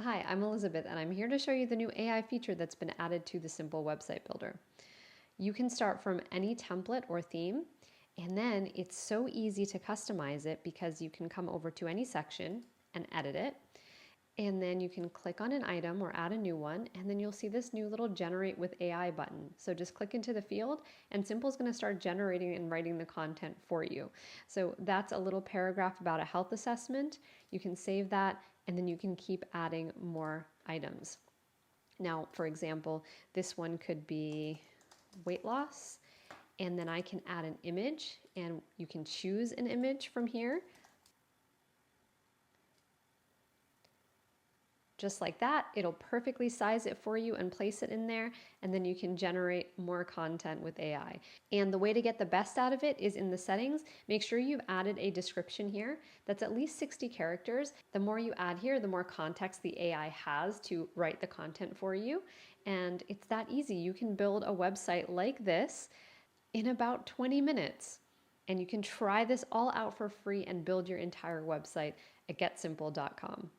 Hi, I'm Elizabeth, and I'm here to show you the new AI feature that's been added to the Simple Website Builder. You can start from any template or theme, and then it's so easy to customize it because you can come over to any section and edit it. And then you can click on an item or add a new one, and then you'll see this new little Generate with AI button. So just click into the field, and Simple is going to start generating and writing the content for you. So that's a little paragraph about a health assessment. You can save that, and then you can keep adding more items. Now, for example, this one could be weight loss, and then I can add an image, and you can choose an image from here. Just like that, it'll perfectly size it for you and place it in there, and then you can generate more content with AI. And the way to get the best out of it is in the settings. Make sure you've added a description here that's at least 60 characters. The more you add here, the more context the AI has to write the content for you. And it's that easy. You can build a website like this in about 20 minutes. And you can try this all out for free and build your entire website at getsimple.com.